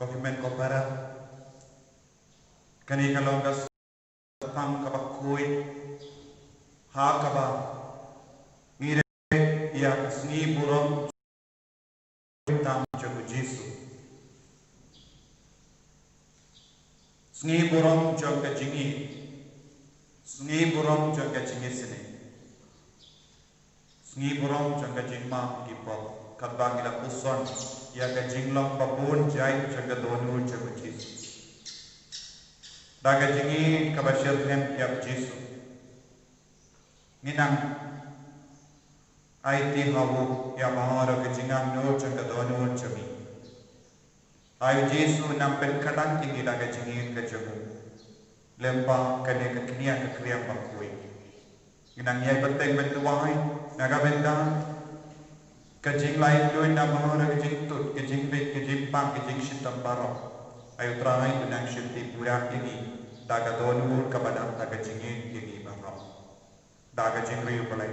Kohimen kopara kani kalongas tang kabakui ha kaba ngire ya sni burom tam jagu Jesu sni burom jaga jingi sni burom jaga jingi sini sni burom jaga jingma gipo kadbang ila puson ya ga jinglong babun jai jaga donul jagu Jesu daga jingi kabashir hem ya Jesu ninang aiti hawu ya mahara ke jingam no jaga donul jami ayu Jesu nampen kadang tinggi daga jingi ke jagu lempa kene ke kenia ke kriang bakui ninang yai beteng bentuai naga bendang kejing lain doin na mahara kejing tut kejing bet kejing pang kejing shitam barok ayu trai benang shiti burak ini daga donur kabadam daga jingin ini barok daga jingriu balai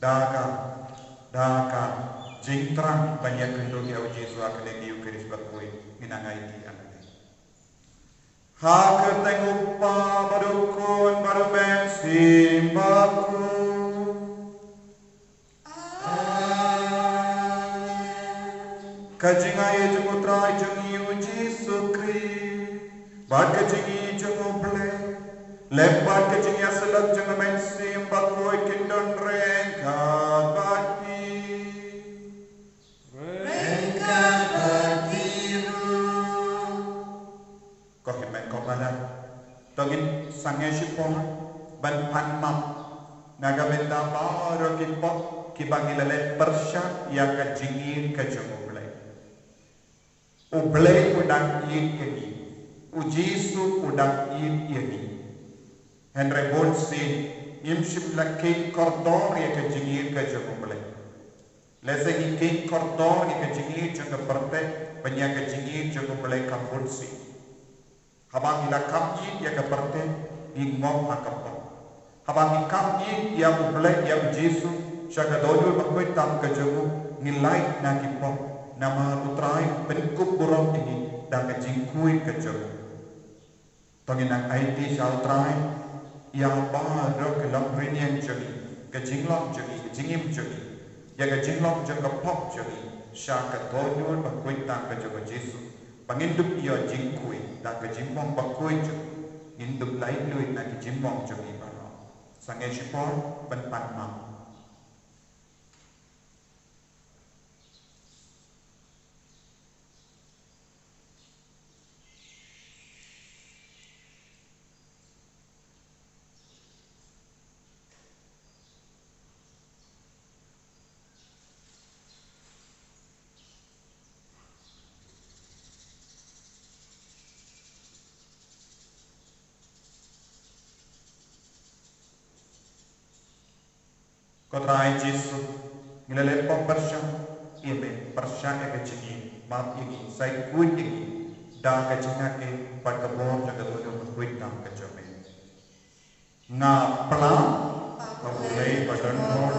daga jing terang banyak kendung ya Jesu akene diu keris bakui minangai di anane ha keteng upa barukun baru bensin baku kajingai jungu trai jungi Jesu Kri bad kajingi jungu ble lepat kajingi asalat jungu mensim bakoi kindon rengka batiru kohimen kobalan tongin sangye shipon ban panmam naga benda baro kipo kibangilale persya yang kajingi kajungu ublay udang yin ini, ujisu udang yin ini. Henry Bonsin imshim la king cordon ya ke jingir ke jumble. Lese ni king cordon ya ke jingir jumble perte banyak ke jingir jumble kapunsi. Habang ila kam yin ya ke perte ingmom hakapon. Habang ikam yin ya ublay ya ujisu syaga dolu bakoi tam ke jumble nilai nakipon. Nama utrai penikup burung ini dan kejingkui kejauh. Penginang IT syaltrai yang baru kelam rinian jadi kejinglong jadi kejingim jadi ya kejinglong jadi kepok jadi syaka tonul bakui tak kejauh Yesus. Pengindup ia jingkui dan kejimbong bakui jadi indup lain lui nak kejimbong jadi barang. Sangai sipor penpanmam. Kotrai Jesu ngilale pom persya ime persya ke jingi map ini sai kuin ini da ke jingake pat kabor jaga dodo kuin dam ke jome na pla kabulai badan nor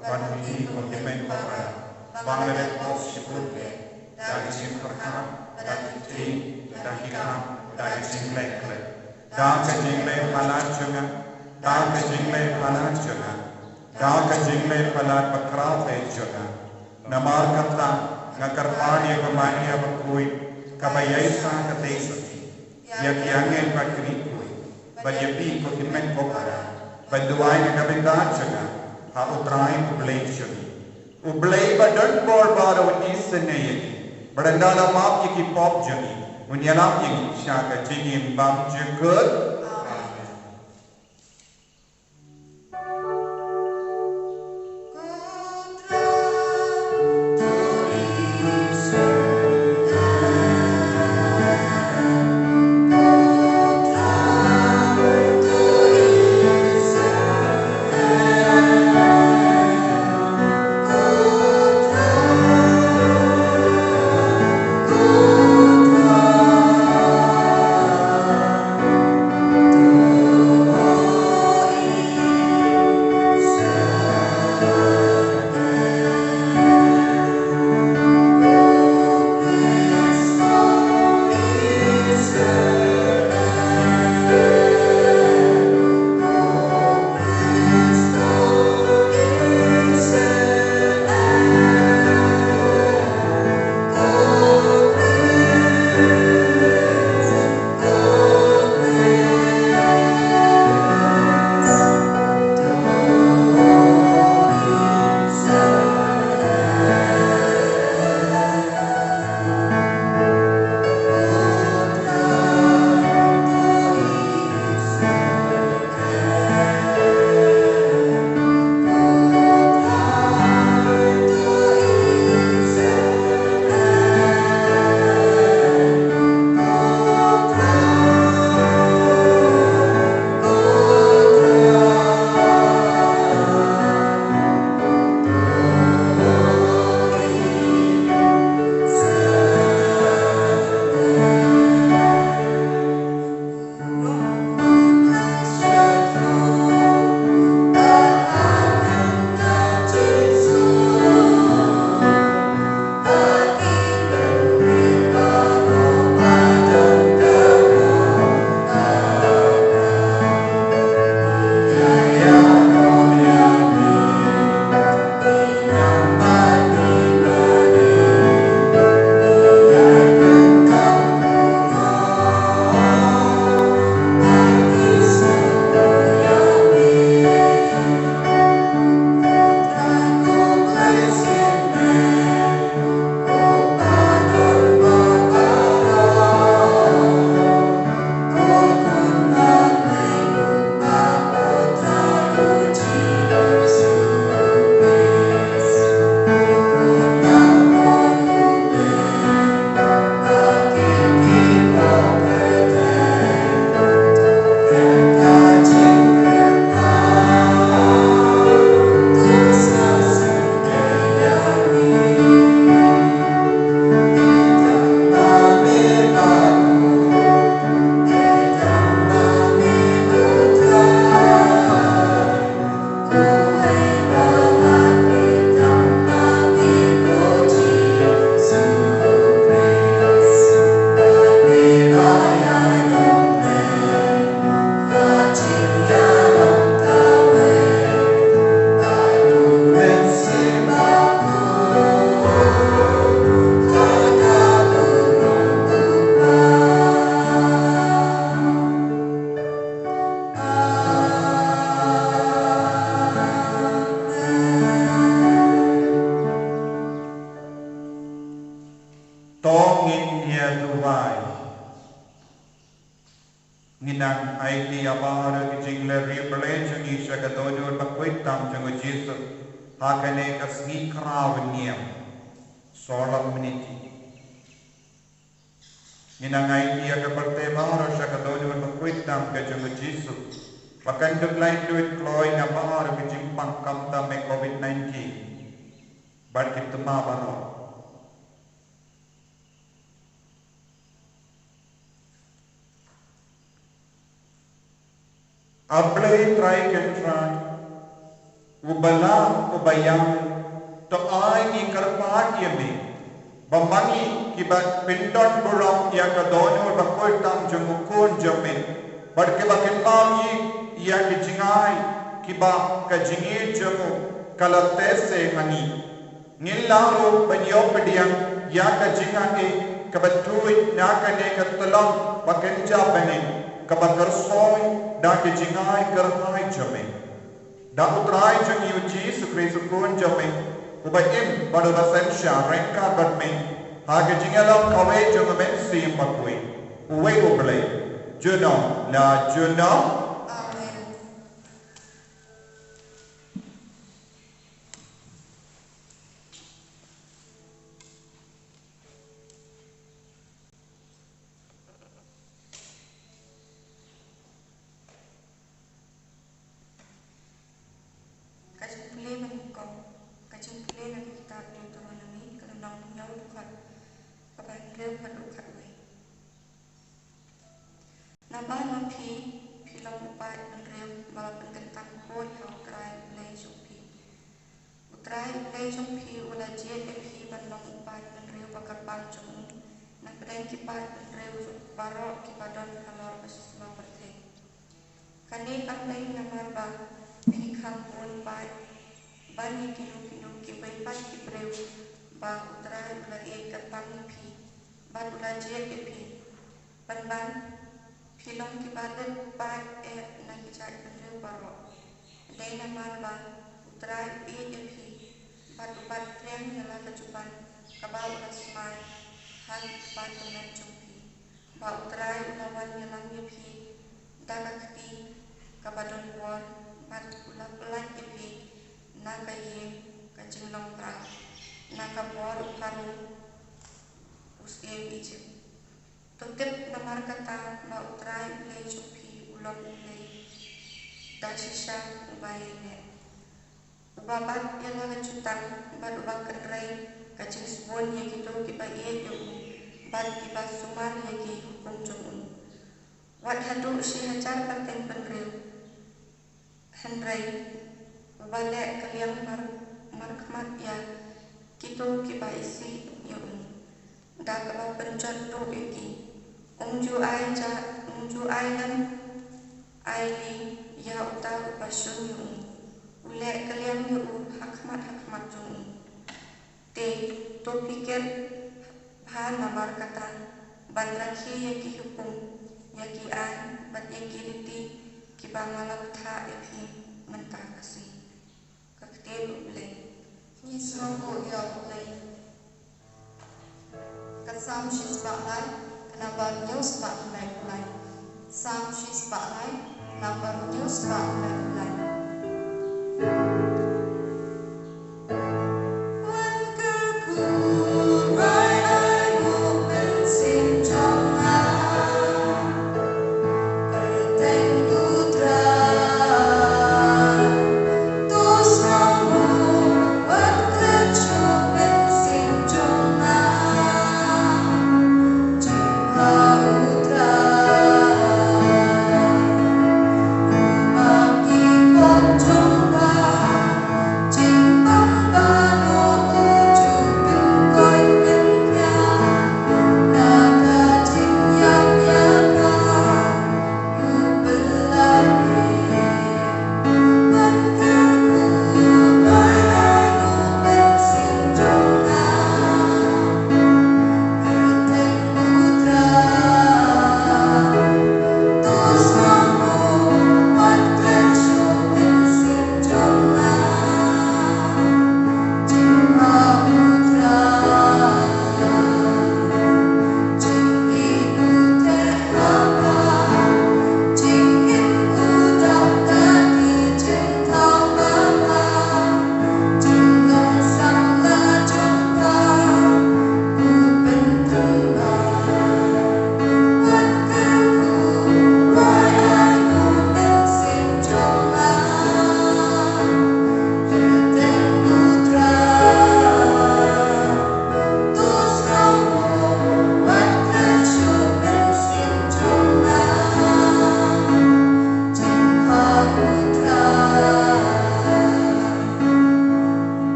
ban ini kontimen kopara banglele pos shipurke da jing perkam da tri da hikam da jing lekle da ke jingle palat junga da ke jingle palat junga da ka jingle palat pakraw pe jona namar kata ngakarpani pemani abakui kabayai sa katesa ya kiangen pakri kui bayapi ko himen ko para banduai na kabenda jona ha utrai ublay joni ublay badan bor baro isne yeki badanda map yeki pop joni unyalam yeki shaka jingim bam jukut Nginang ay di abara kijing le revelation ni siya kadonyo pakwitang jungo Jesus hakane kasni krawen niya solemnity. Nginang ay di agaparte bahara siya kadonyo pakwitang ka jungo Jesus pakanduk lain duit kloy nga bahara kijing pangkamta me COVID-19 barkit tumabaro. Ablay try contract ubala ubayang to ay ni karpat yami bamangi kibat pindon burang ya kadonyo bakoy tam jumukun jame bar kibakin pagi ya kijingai kiba kajingi jamu kalatese hani nilaro banyo pediang ya kajinga e kabatui nakane katalam bakenja bene kabakar soy da ke jingai karnai jame da utrai jang yuji sukre sukun jame ubaim badu rasensha rengka badme ha ke jingalam kawe jang men sim bakwe uwe uble juno la juno amen. Nabang pi pilang upat menrem malah pengentan koi hau trai play jumpi. Utrai play jumpi ulah jet pi bandang upat menrem bakar panjung. Nak pedang kipat menrem barok kipadon halor bersama berteh. Kani kampai namar ba pi kampun pat bani kinu kipai pat kipreu ba utrai ulah ikat pang pi ban ulah jet pi ban Filong kibadan pat nak cari benda baru. Dai nama ba utrai EFP pat upat krem nyala kecupan kabau rasmai han pat dengan jumpi. Ba utrai ulawan nyalang EFP dakakti kabadon won pat ulah pelan EFP nakaye kajinglong pra nakabor paru usem Egypt. Tutip namar kata ma utrai play jumpi ulon play dasisha ubayne ubabat yang ngacutan bad ubak kendrai kacing sebon yang gitu kibaye yo bad kibas suman yang ki hukum jumun wat hadu si hajar paten pendreu hendrai ubale kalian markmat ya gitu kibaisi yo dah kalau pencan tu iki umju ai nan ai li ya utau pasun yu ule kalian yu hakmat jung te to pikir bhan namar kata bandrakhi ya ki hukum ya ki an bat ya ki riti ki bangalap tha epi mentah kasi kakte ule ni snogo ya ule Kasam shi spotlight, kenapa news spotlight? Sam shi spotlight, kenapa news spotlight? People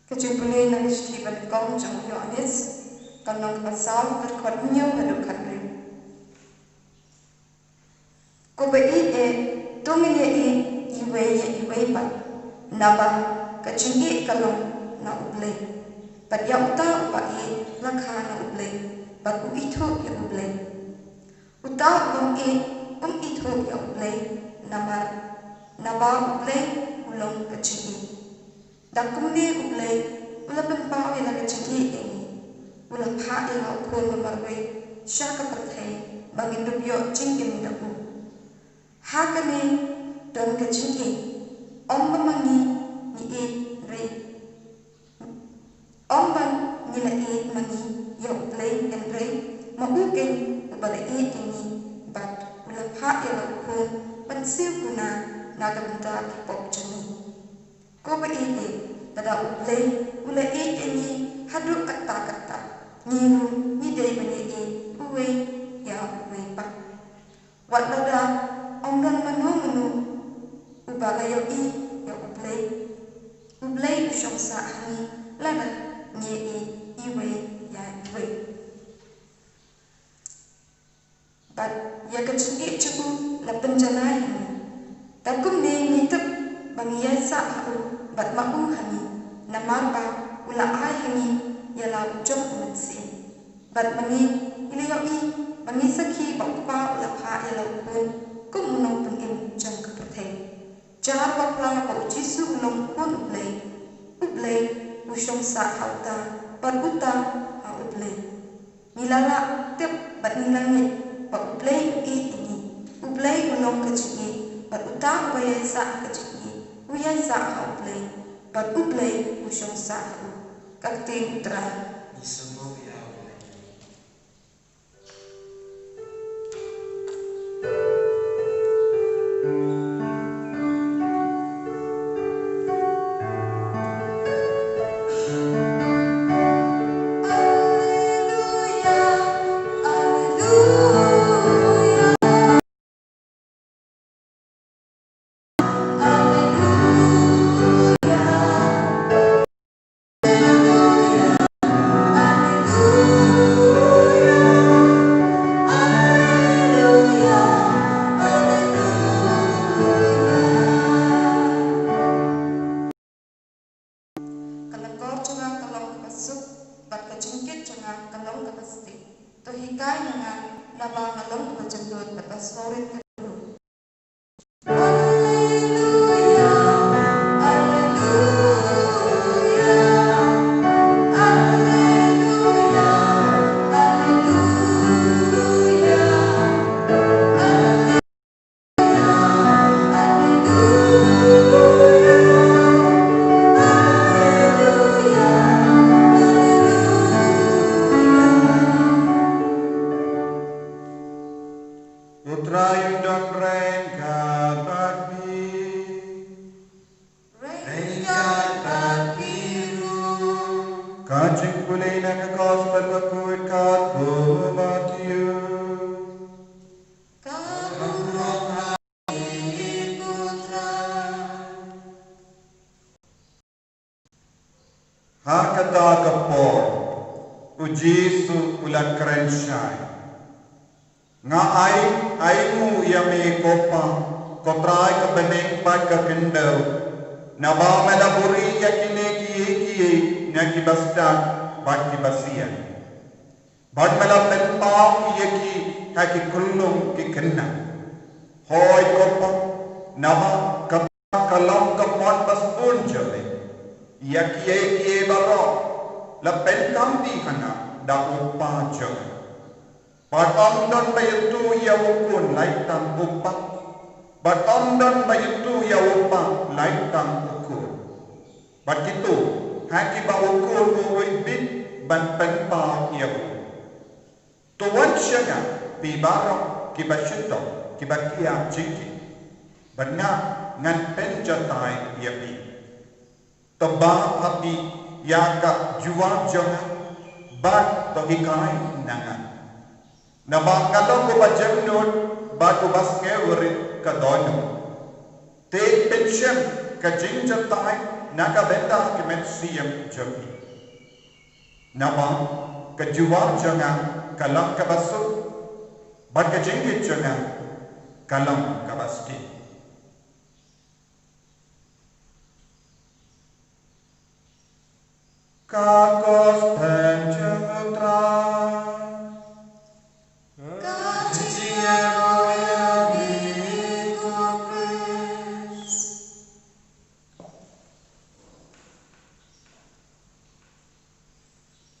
Kejumpulan ng Stephen Kong jong Yohanes, kanong pasal berkonyo hadukan rin. Ko ba tungin iwe pa, naba kachingi kalong na ublay. Pat uta pa lakha na ublay, pat ito ya ublay. Uta ito ya ublay, naba ublay ulong kachingi. Dakumni ublay, ulapan pa ila kachingi ulah pa ila ukun mamarwe, siya kapatay, bangin dubyo chingin daku. Hakani don kachingi, ompamangi ni rei. Omban nila mangi ya ublay en rei, maugin ubala ini, bat ulah pa ila ukun, pansiw kuna nagabunda kipok chani. Ko ba tada ublay ula ini haduk kata niru ni day bani uwe ya uwe pa wat lada onggan manu ubaga ya ublay usyong sa hani lada ni iwe ya iwe bat ya kacungi cubu la penjanai takum ni nitep bangiya sa bat maung hani namapa ula ai hani yala ujong umatsi bat mangi mangi sakhi bakpa ula pha yala ukun kum unong pengin jang kapathe jar bakla ba jisu unong kun ublay usyong sa hauta bat uta ha ublay nilala tep bat nilangit ba ublay ublay unong kachingi bat uta ubaya sa kachingi uyay sa ha ublay bat ublay usyong sa kakting utran Isungguh ya Allah. Hakata kapor, ujisu ulat kerensyai. Nga aimu yame kopa, kotrai kebeneng pat ke kendau. Naba melaburi yakine kie nyaki basdak bat ki basian. Bat melapel pau yaki haki kulung ki kena. Hoi kopa, naba kata kalam kapon baspun jale. Yakie baro lapen kamdi hana da upa jeng patam dan bayitu ya ukun laitam upa patam dan bayitu ya upa laitam ukun batitu haki ba ukun uwibit ban penpa ya tuan syaga pi baro kibashito kibakia ciki bana ngan penjatai ya pi tebak api yaka jual jangan bat tohikai nangan nabak kalau ko bajemnot bat ko basnge urit kadono te pension ka jinjatai naka benda kemen siam jogi nama kejual jangan kalam kabasuk bat kejengit jangan kalam kabaski kakos penjemutra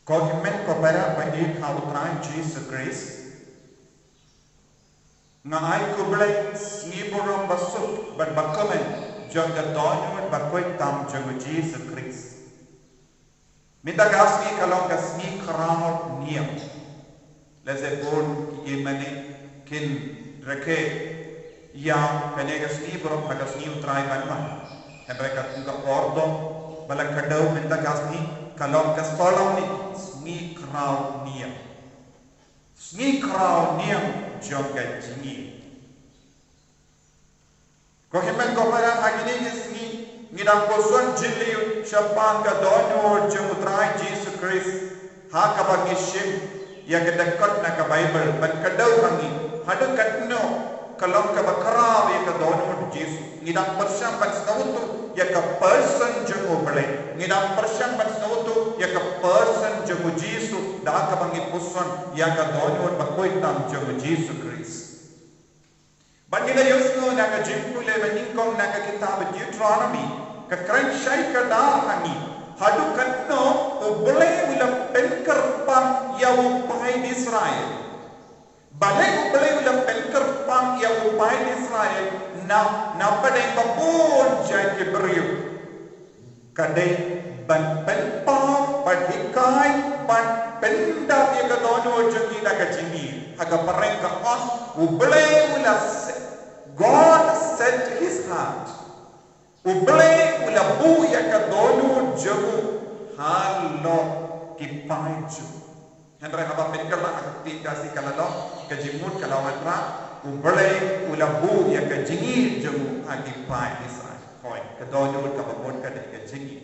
Kogimen kopera bagi kautrain Jesus Christ ngai kublai ngiburum basuk berbakomen jaga donyo bakoi tam jaga Jesus Christ minta gasni kalau gasni kerana niam lezebon imane kin reke yang kene gasni burum bagasni utrai banma mereka tunggu ordo balak kadau minta gasni kalau kastolam ni sni krau niam jaga jingi ko hemen ko para hagini sni ngidam koson jilli shapan ka donyo jemutrai Jesus Christ ha ka bagishim ya kedekat na ka Bible ban kadau hangi hadu katno kalau ka bakara ya ka donyo Jesus ngidam persyam ban snautu ya ka person jemu bele ngidam persyam ban snautu ya ka person jemu Jesus da ka bangi puson ya ka donyo bakoi tam jemu Jesus Christ Bangida yusno na ka jimpule maningkong na ka kitab Deuteronomy ka kran shay ka dahangi hadu katno ubule ulam penkerpang ya upay di Israel bale ubule ulam penkerpang ya upay di Israel na padeng babon jay kibriyo kadai ban penpa padhikay ban pendap ya ka dono jangi na ka jingi haga pareng ka os ubule ulam God set his heart uble ulabu ya kadonu jagu halo kipaju hendra haba penkala akti kasi kalalo kajimut kalawatra uble ulabu ya kajingi jagu akipai isa koi kadonu kababon kadai kajingi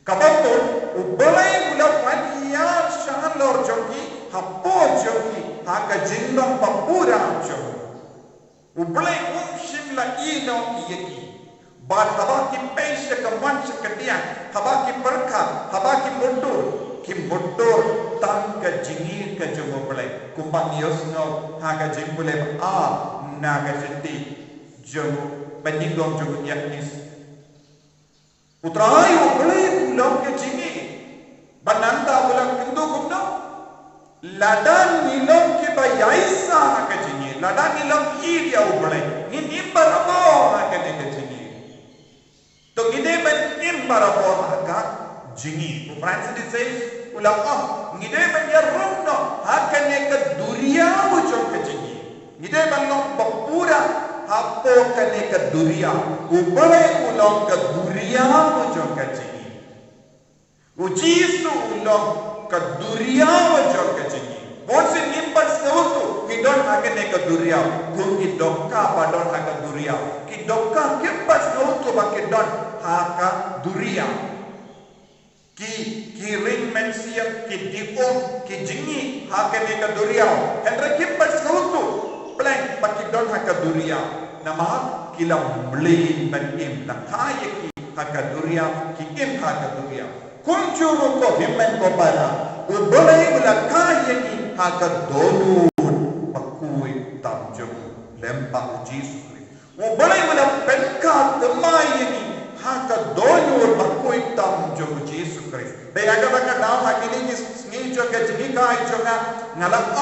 kababon uble ulapan ya shalor jogi hapo jogi haka jindong papura jogi uble shimla ino yeki bad haba ki peisha ka mancha ka dia haba ki barka haba ki mundur tan ka jingir ka jogo uble kumbang yosno haga jimbule a naga jindi jogo bandingong jogo yaknis utrai uble ulong ka jingi bananta ulang kindu kumno ladan nilong ke bayaisa ka jingi ladan nilong idia uble ni nimbarabo ka ne jingi to ngide ban nimbarabo ka jingi Francis says ulang ngide ban yarumno hakane ka duria ujo ka jingi ngide ban no papura hapo kane ka duria uble ulong ka duria ujo ka jingi ujisu ulong ka duria ujo ka jingi Once in impulse nautu, we don't have a duria. Gungi dokka badon haga duria. Ki dokka kimpulse nautu bakidon haka duria. Ki ring mensiam ki diom ki jingi haka neka duria. Hendra kimpulse nautu blank bakidon haka duria. Nama kila mlin banim na kaya ki haka duria ki im haka duria. Kunjuru ko himmen ko para. Ubolai ula kaya ki haka donun pakui tam jamu lempa Jesus Christ. Ubolai ula penka temai ni haka donun pakui tam jamu Jesus Christ. Daya kata daw hakini ni snijo ka jinika ijonga ngalak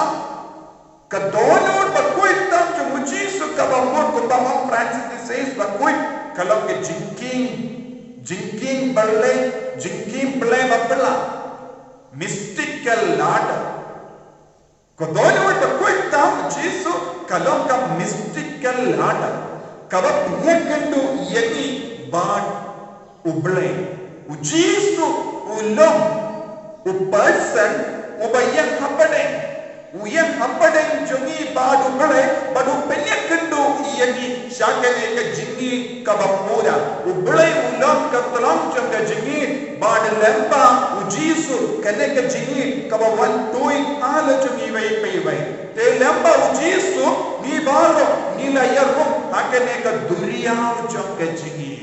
ka donun pakui tam jamu Jesus ka bamor ko bamam Francis says pakui kalau ke jinking balai bapela mystical ladder. Kodoni wata kuita Jesu kalau ka mystical ladder. Kaba yakendu yaki bad ublay. Jesu ulom uperson ubayang hapadeng jongi bad ublay badu penyakendu yaki shakane ka jingi kabapura ublay ulam katalam jangga jingi bad lemba ujisu kaneka jingi kabawan tui hala jungi vai te lemba ujisu ni baro ni la yarum hakaneka duriyaw jangga jingi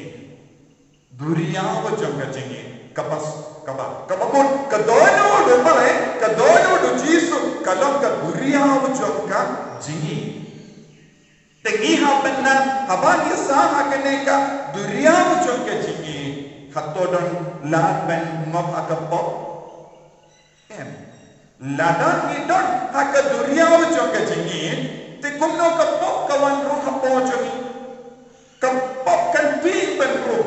kabapun kadono domale kadono ujisu kalam ka duriyaw jangga jingi tengi hapenna habani sa hakaneka duriyaw jangga jingi hatodon laban ngop akapop ladan idon haka duriyaw jangga jingi te kumno kapop kawan ro hapo jingi kapop kan pi ben ro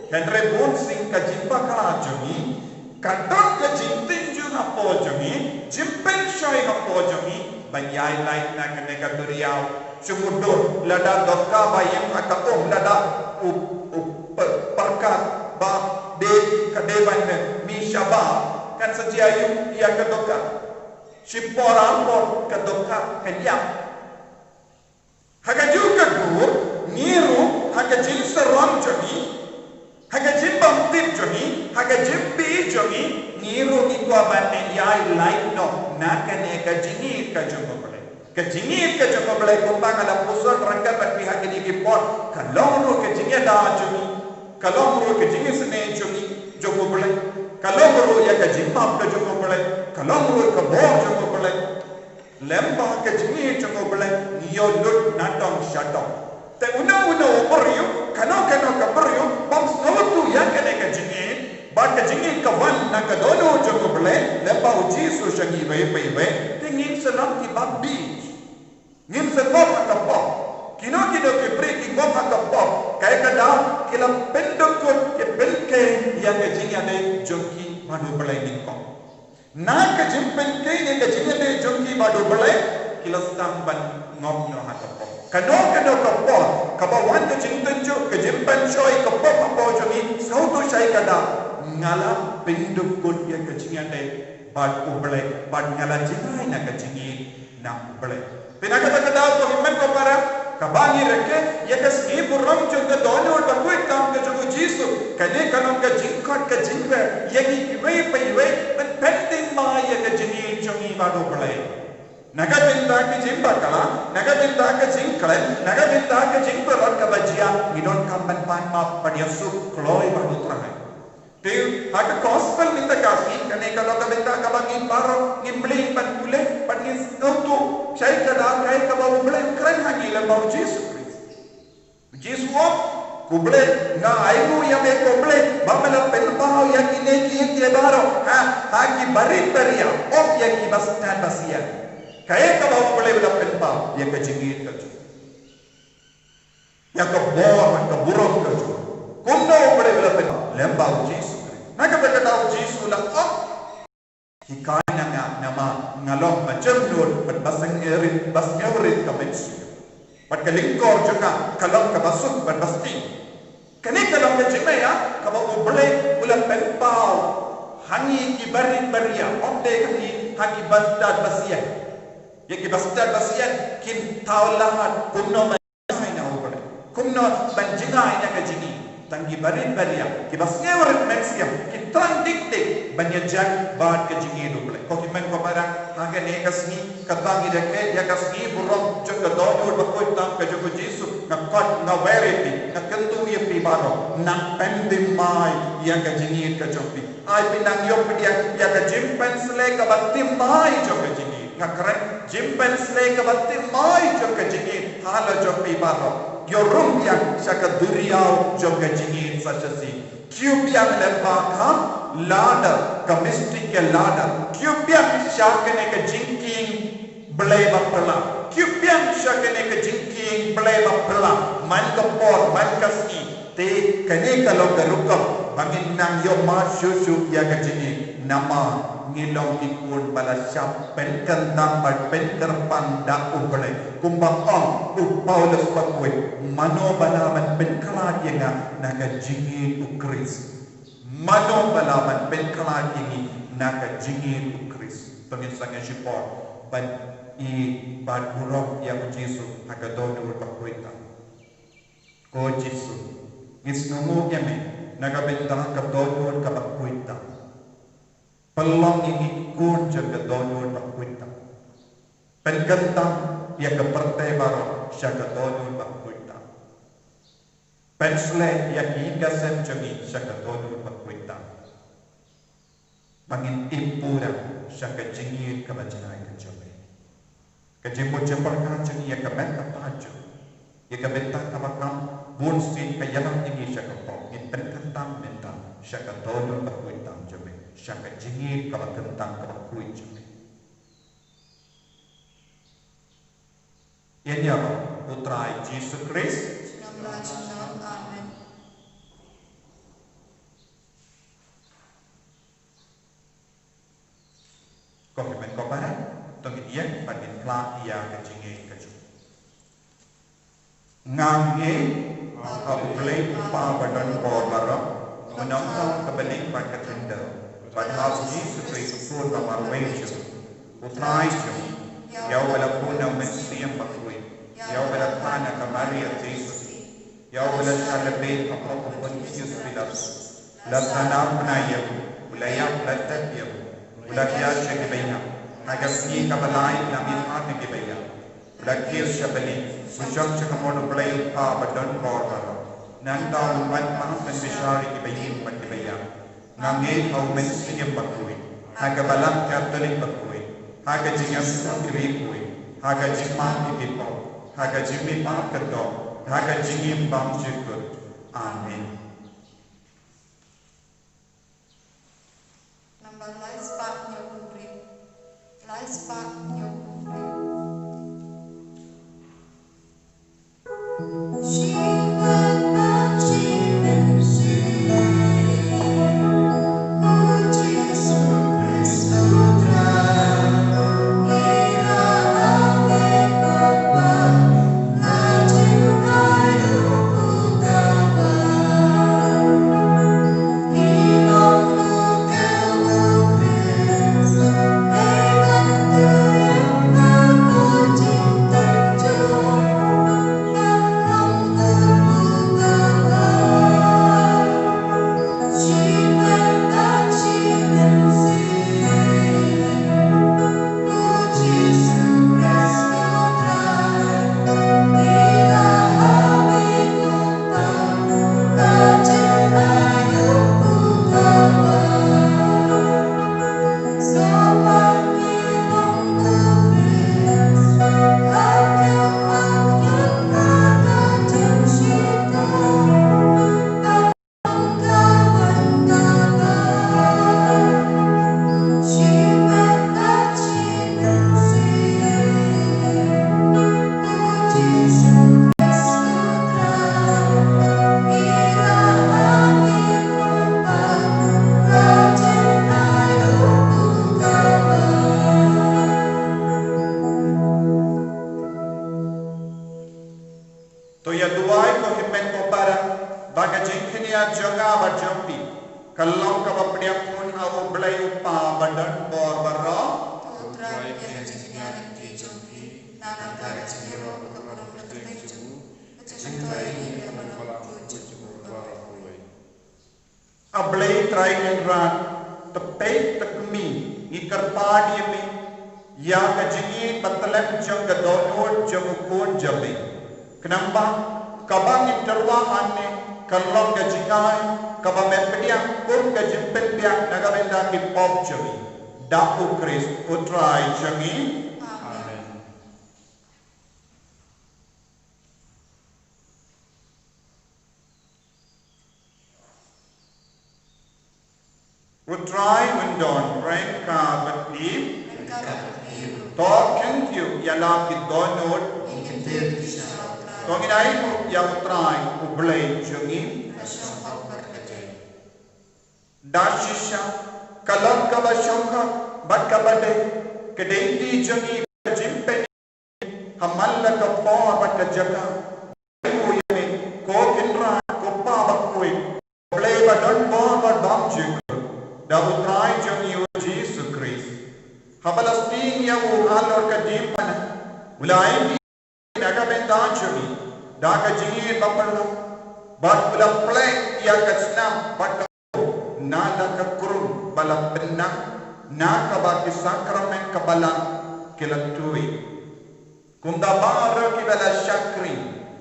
henre bon sing ka jimba kala jingi kadon ka jintin ju hapo jingi jimpen shoy hapo jingi banyai lain na kaneka duriyaw sumudur lada dokka bayam akatom lada perkat ba de kadeban mi shaba kan sajiayu ia kadoka shipora por kadoka kanya haga juga gur niru haga jinsa ram joni haga jimbam tip joni haga jimbi joni niru ni ko banne yai light no nakane ka jingi ka jongo kejingit ke joko belai kumpang ada pusat rangka bagi hak ini kipot kalau ru kejingit dah jumi kalau ru kejingit sene jumi joko belai kalau ru ya kejimpap ke joko belai kalau ru ke bor joko belai lembah kejingit joko belai niyo lut natong syatong te una operiu kano kaperiu bang snotu ya kene kejingit bak kejingit kawan nak dono joko belai lembah uji su shangi be tingin selam ki babi ngim se pop akapop kino ke breaking pop akapop kaya kada kila pendokut ke belke yang ke jingade jongki madu belai ningko na ke jimpen ke ne ke jingade jongki madu belai kila samban ngop no akapop kano kapop kabawan ke jingten jo ke jimpen shoy kapop apo jongi sauto shai kada ngala pendokut yang ke jingade bad ubelai bad ngala jingai na ke jingi na ubelai pinakata-kata ko himmen ko para kabangi reke yakas ni burram jungga donu or bakoi kam ka jungu jisu kane kanong ka jingkot ka jingre yagi kiwei paiwei pending ma yaga jini jungi bado balai naga binda ki jimba kala naga binda ka jingkale naga binda ka jingba rak ka bajia ngidon kamban pan ma padiasu kloi bado trangai te hak gospel minta kasi kane kalau ka binda ka bangi paro ngimli pan kule panis auto shai kada kai ka babu blen kran hangi la bau Jesus kuble na aibu ya me kuble bamala pen pao ya kine ki baro ha ki barit baria op ya ki bastan basia kai ka babu blen la pen pao ya ka jingit ka ya ka bor ka burong ka kundo blen la pen lembau Jesus naga berkata Jesus la op hikayat nama ngalong macam nur berbasang erit basnya erit kametsu pat kalingkor juga kalau kabasuk berbasti kene kalau kejime ya kabo uble ulang penpau hangi ki barit baria onde hangi hagi bastad basian ya ki bastad basian kin taulah kunno maina uble kunno banjinga ina kejini tangi barit baria ki basnya erit maxia ki tang dikte banyak jag bad kejingi uble ko kimen ko para haga ne kasni katangi reke ya kasni burong juga donor bakoi tam ka jogo jisu na kot na verity na kentu ya pibaro na pendim mai ya ka jini ka jopi ai pinang yo pidia ya ka jimpensle ka batim mai jogo jini na kare jimpensle ka batim mai jogo jini hala jopi baro yo rum ya shaka duriyaw jogo jini sachasi क्यूबियम लेम्बा का लाडर कमिस्टिक के लाडर क्यूबियम शाकने के जिंकिंग बले बपला क्यूबियम शाकने के जिंकिंग बले बपला मन का पोर मन का सी ते कने का लोग रुकम बंगिन नंग यो मा शु या के जिनी नमा ngilong ikun bala syap pen kentang bad pen kerpan da ubale kumbang ong Paulus pakwe mano balaman pen kalat yenga naga jingi ukris mano balaman pen kalat yengi naga jingi ukris pemirsa ngashipor ban i bad burok yang Yesus hagadono pakwe ta ko Yesus Ngisnungu yame nagabenta ka donyon ka bakwita. Pelong ini kun jaga donyon bakwita. Penkentang ya ka partai baru syaka donyon bakwita. Pensle ya hingga sem jami syaka donyon bakwita. Bangin impura syaka jingir ka bajinai ka jami. Kajimbo jemparkan jami ya ka benta paju. Ya ka benta ka bakam bun sin ka yalang ini syaka pok. Ni penkentang benta syaka donyon bakwita jami. Syaka jingir ka bakentang ka bakwita jami. Ini apa? Putra Yesus Kristus. Amen. Kau hemen kau barat, tengin dia pandin kelak ia kecingin keju. Ngangi, aku beli upah badan kau barat, menongkong kebeling pada tenda, pada Yesus Kristus pun kamar weju, putra Yesus. Yau balapuna mensiyang bakwi. Yau balapana kamaria Jesus. Yau balashalabit ako Pontius Pilatus. Latana punayam. Ulayam latatyam. Ulagya siya gibaya. Hagasni kabalay namin ating gibaya. Ulagya siya bali. Susyang siya kamono balay pa badon korban. Nanda luman pang penbishari gibayin pagibaya. Ngangit au mensiyang bakwi. Hagabalang katolik bakwi. Haga jingam kibikui, haga jimam kibipo, haga jimi pam kedo, haga jingim bam jikut. Amin. Number lies pak nyokubri, lies pak nyokubri. Ablay try and run, tepek tekmi, ikar padi mi, ya kajingi batalem jang gadonod jamukun jabe. Kenapa? Kabang interwahan ni, kalau kajingai, kabang mepediang pun kajimpet biang nagabenda ki pop jabe. Dapu Kris utrai jangi. Utrai undon rengka betim, token tiu yala kidonod, tongin mu yang utrai ublay jungi, dashisha kalam kabashonka bakabade kedenti jungi jimpe hamalla kapo bakajaga imu yami kokinra kopa bakui ublay badon bo badam jik. Dapat try jami Yesus Kristus. Habalastin yang alor kadimpan. Ulai ni naga bendan jami. Daga jingir baparla. Bat ula plek ia kasnam bat nala kakurung bala penang na kabaki sakramen kabala kilatui kunda bara ki bala shakri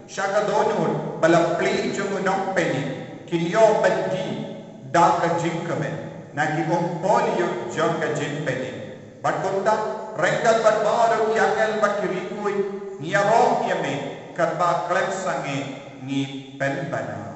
shakadonur bala pli jungu nompeni kinyo badi daka jinkame na ki polio joka jimpeni bat kunda rengal bat bara ki akal bat kirikui niaro yame karba klep sange ni penbana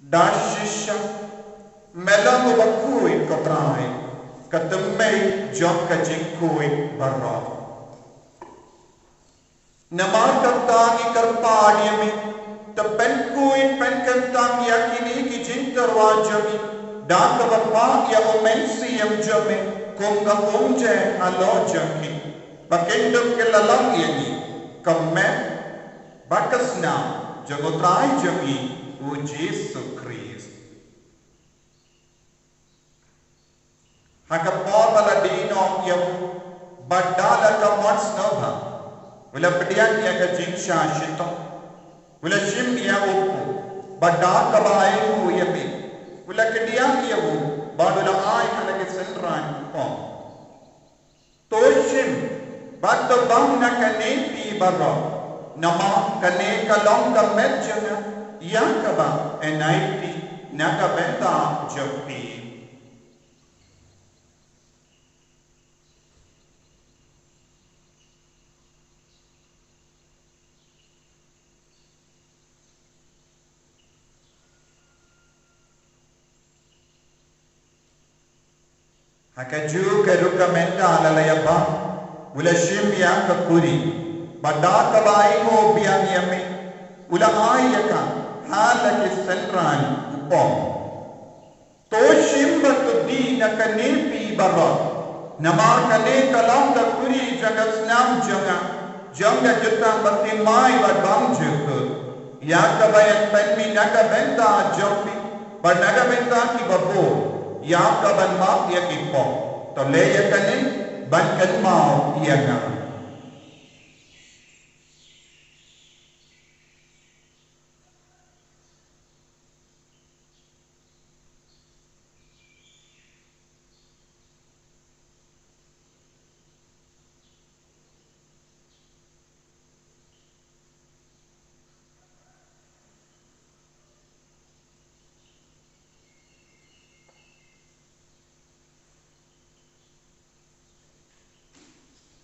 Dashisha melango bakui kotrai katumei joka jinkui barra namarkantangi karpadiami tapenkui penkantangi yakini ki jintarwajami daka bapa ya omensi yamjame konga onje alojaki bakendum kelalang yani kamme bakasna jagotrai jami o Jesus Christ. Hakapor bala dino yavu badala ka mats nova. Wala pedian ya ka jinsha shito. Wala shim ya upu badal ka baai hu yabi. Wala kedian yavu badala ai kana ke senran ko. Toshim badda bang na kanepi barra. Nama kane kalong ka medjana. Yakaba enaiti nakabenta jopi. Hakaju kerukamenta alalaya ba ulashim ya kakuri Pada kabai mo biang yami ula ayaka hala ke senran upom. Toshim batu di na kanepi barot. Nama kane kalam da kuri jagat snam janga jutang batimai bad bang jukut. Ya kabayan penmi naga benda jopi bad naga benda ki babo. Ya kaban maaf ya kipo. Tole ya kane ban kan mau ya nga.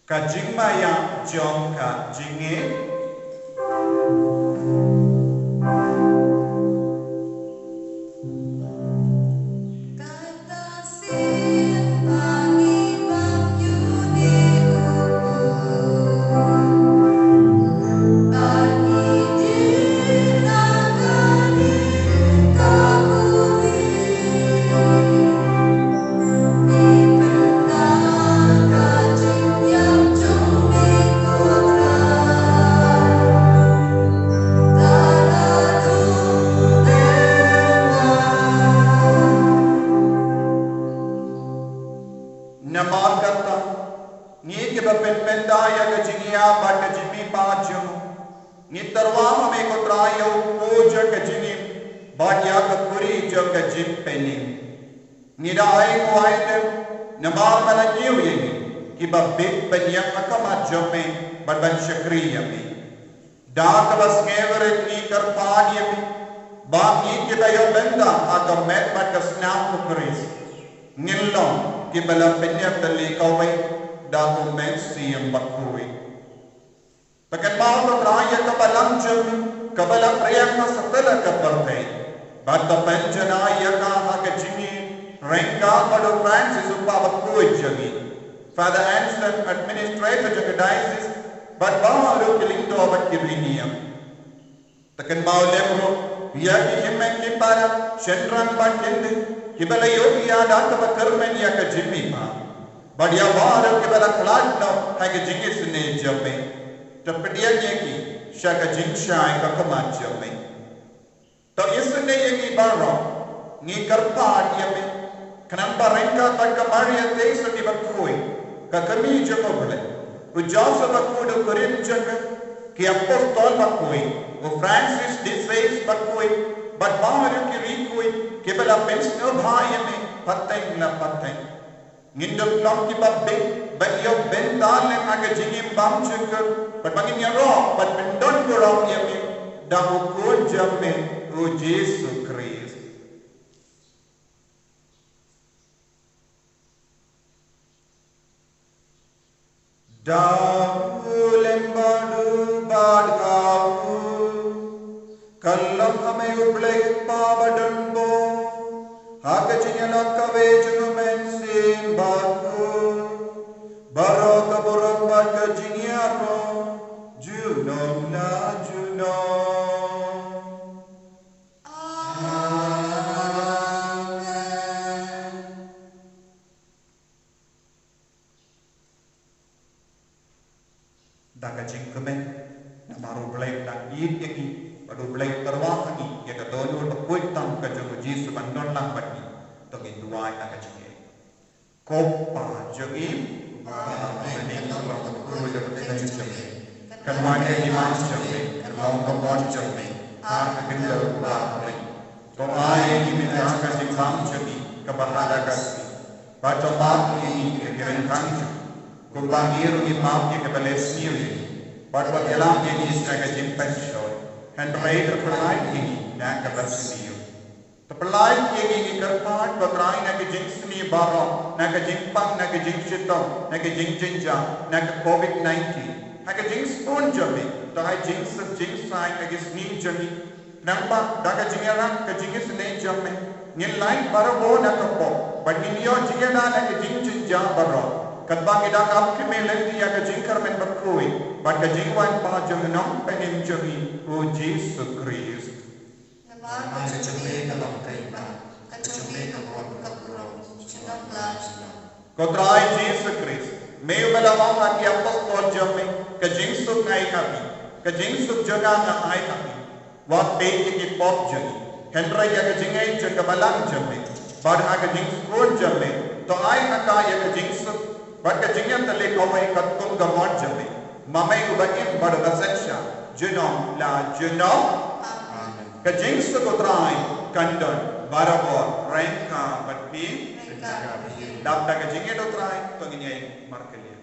Kajing maya jong ka jinge Father Anselm, administrator of the diocese, but baharu kilindo abat kibiniam. Takan mau lemro, ya ki himmen ki para, shenran bat kende, kibala yogi ada atava karmen ya ka jimmi pa. But ya baharu kibala klad no, haga jingis ne jamme. Tapadiya ki, shaka jingsha ka kamat jamme. To isne yegi baro, ni karpa yame, kanamba renka tak kamariya teiso di bakui. Kami jangkauan, ujasa bakudo Korin jangka, ki apostol bakui, Francis de Sales bakui, but baharu ki rikui, ki bela pensno bhai me pateng la pateng. Ngindam lam ki babbe, but yo bendal le aga jingim bam jangka, but bangin ya rock, but bendon ko rock yame, dahu ko jamme, o Jesu Christ. Dahu lembadu bad kahu, kallam ame ublek pabadan bo, hakajinya kavejunu mensim baku, barok borok bad kajinya ro, junom na junom. Daga jingkemen, namaru belai dan iit yaki, baru belai terwah lagi, ya kedonor berkuit tam kejogo Jesu bandon lang bagi, togi duai daga jingke. Kopa jogi, bening kalau berkuit dengan jingke. Kenuai iman jingke, kalau kemon jingke, har kegendal kuat. Toai diminta kasih bang jogi, kebahagia kasih. Baca mak ini kekiran kanju. Kubangiru imam ke balesniu, but what elam ye is naga jimpenshoy, and pray the polite ye naga balesniu. The polite ye karpat, but rai naga jinsni baro, naga jimpang, naga jinshito, naga jinjinja, naga COVID-19, naga jinspon jami, the high jinks of jinsai, naga sneam jami, Nampa, daga jingera, ka jingis ne jami, nil line barabo naga po, but in your jingera naga jinjinja baro. Kat bang ida kap kemelen dia ke jingkar men berkui. Bat ke jingwan pa jeng enam penim jengi o Jesu Christ. Mai cumi ke long kai ba, ke cumi ke bon ke burung, cuma belas. Kotrai Jesu Christ. Meu melawang hati apostol jemi ke jingsuk ngai kami. Ke jingsuk jaga na ai kami. Wat pe ki pop jengi. Henry ya ke jingai jaga balang jemi. Bar aga jingsuk jemi. To ai aka ya ke jingsuk. Bat ke jingyan tale kawai katung gamot jemi. Mamai ubaim bar baseksha. Junom la junom. Kajing sukotrai kandon barabor rengka batpi dapta kajing itu trai penginyai markelia.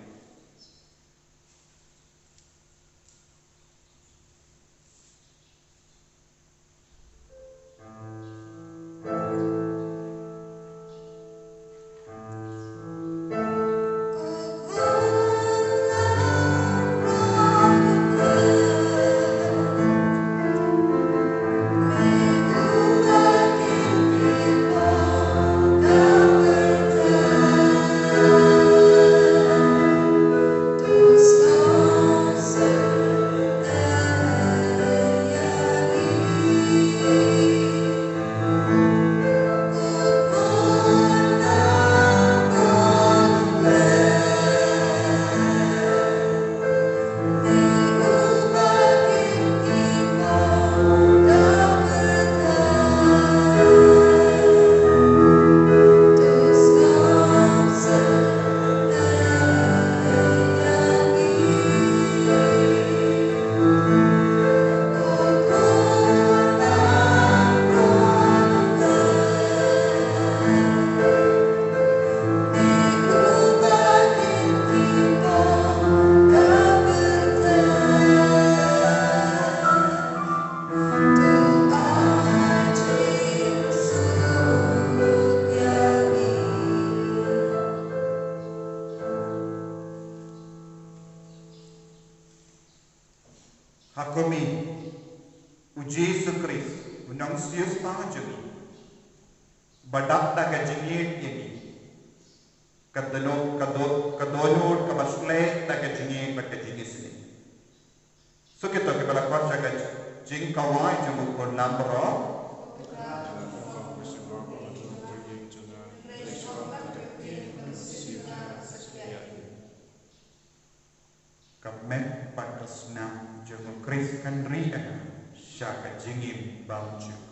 Hakumi u Jesu Christ unang sius pangajami badak ta kajingit ini kadonod kabasle ta kajingit bat kajingis ni so kita ke bala kwat jaga jing kawai jamu kon lambro kamet patrasna jamu Christ kan ria syaka jingin bauju.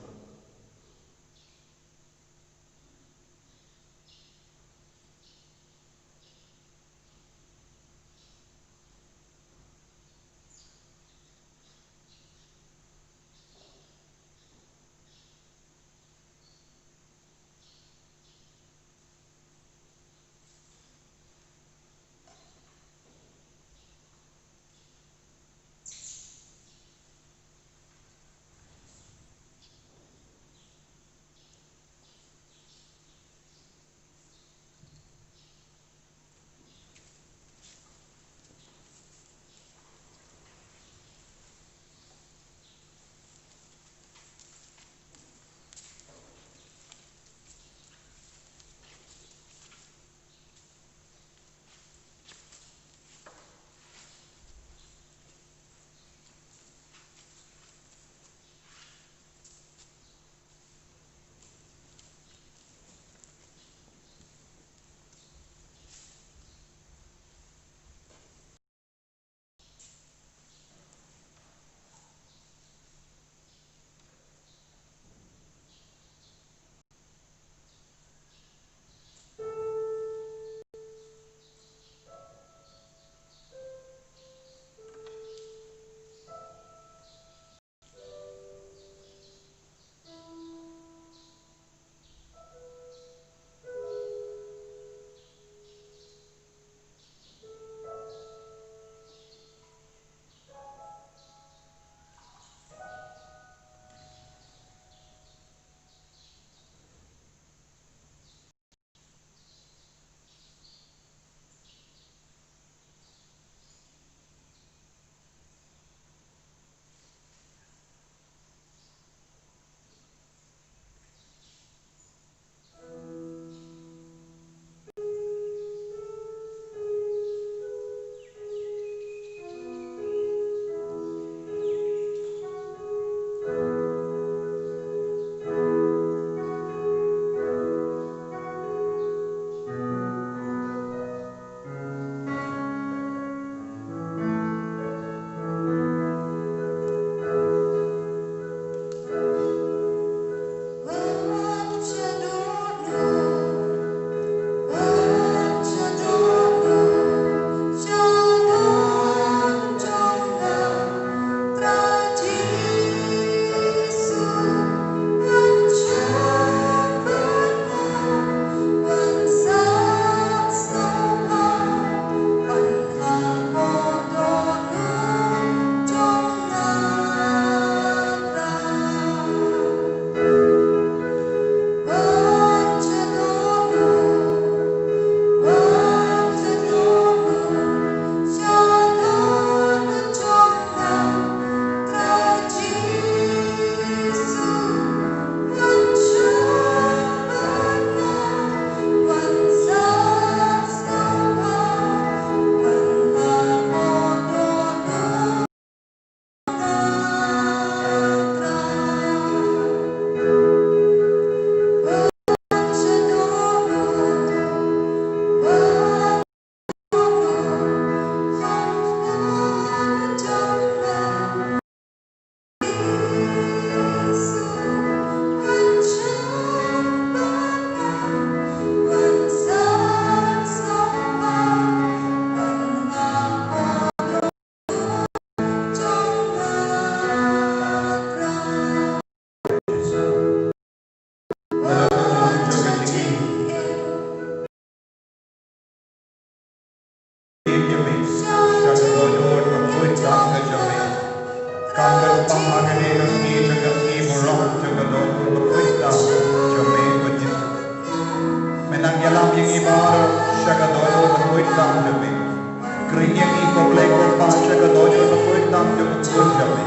Kerinyak iko bleko pasha ka dojo na kuitam jo kunjame.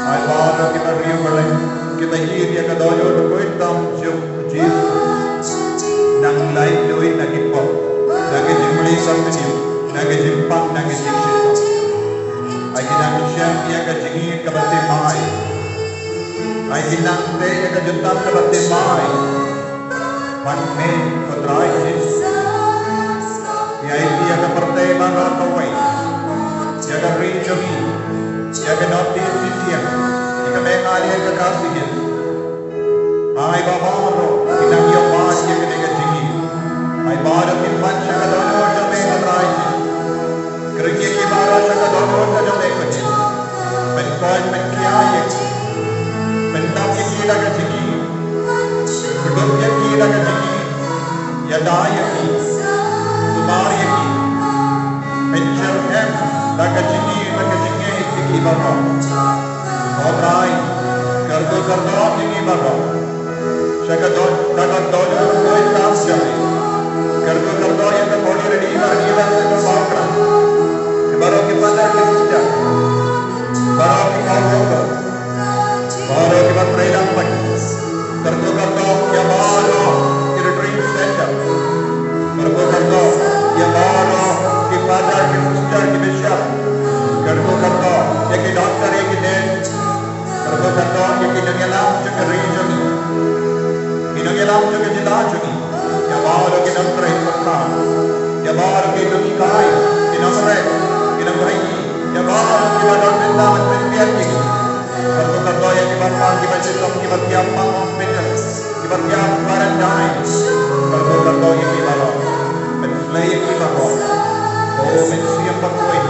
Ay baro kita riyo balay kita iya ka dojo na kuitam jo Jesus. Nang life doy nagipo. Nagijimuli sa pinim. Nagijimpak nagijimsito. Ay ginang siya iya ka jingin ka batimay. Ay ginante iya ka jutam ka batimay. Panme kotray Jesus. Yaitu yang pertama rakawai, yang rinjogi, yang nanti sisian, yang mengalir ke kasihnya. Ay babaro, inang yapas yang kena tinggi. Ay baro kimpan siya kadono jame katray. Kerja kibara siya kadono jame katray. Penkoy penkiaya, pentap yang kira katinggi, kedok yang kira katinggi, yadaya ki. Mari ki pencer em nakajingi iki baro obrai kardo iki baro shakadon koi kaam jame kardo yang body ready se bakra baro ki padar ki sujja baro ki kawo baro ki batrailam pak kardo ya baro ki retreat center kardo ya baro ki padar ki sujja ki bishop kardo ya ki doctor ya ki den kardo ya ki nangelam jo ki region ki nangelam jo ki jila jo ki ya baro ki namre pakka ya baro ki duki kai ki namre ya baro ki badon benda men biar ki kardo ya ki bakal ki bacitom ki batiam pang hospital ki batiam quarantine kardo ya ki baro menslay ki baro oh mensiam pakoi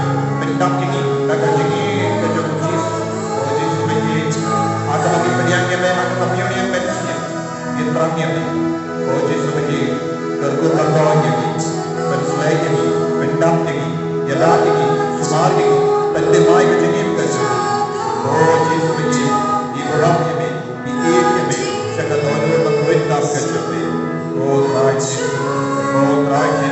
mendak ini nakajingi kejujis oh Jesus menji ada lagi pediang yang memang kami yang mensinya intranya oh Jesus menji kardo ini menslay ini mendak ini yada ini sumar ini pendemai kejingi keju oh Jesus menji di orang ini di ini sekadar pakoi tak keju oh Christ kardo ini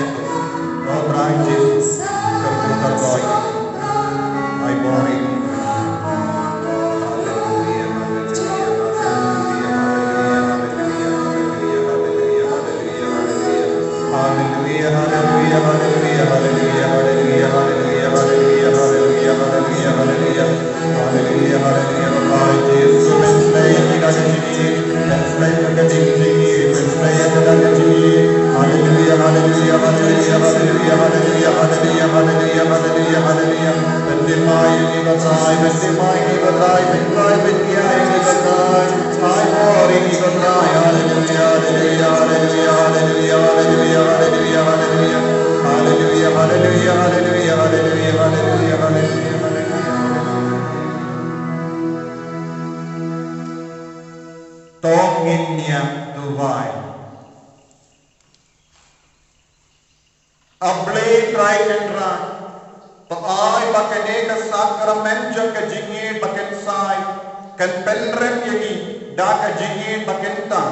I bori Tonginnya Dubai. Able try and run. To ay bakene ka sakrament ka jingin baken sai kan penrem yagi da ka jingin bakenta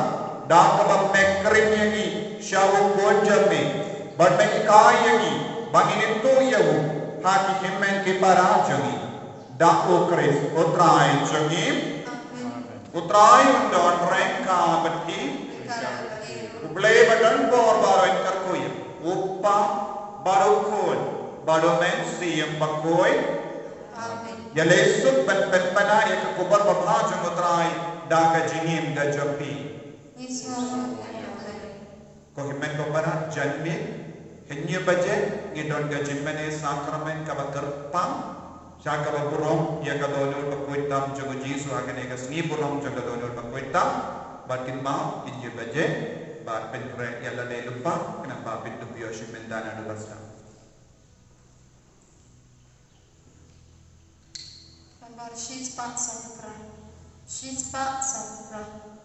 da ka bamekrin yagi shawu konjame but me kai yagi bangin to yawu ha ki himmen ke parajagi da o kres utrai jagi utrai undon rengka bati uble badan bor baro inkar koya uppa baro khol baro mensi yang bakoi ya lesuk pen-pen-pena ya kekubar babhajung utrai daga jingim da jampi ko himmen ko bara janmi henye baje ngidon ga jimmene sakramen ka bakarpam saka baburong ya ka donol bakoitam jogo Jesu agane ka sni burong jogo donol bakoitam batin ma henye baje ba penre ya la le lupa kenapa pintu biyoshi mendana do basta She's part of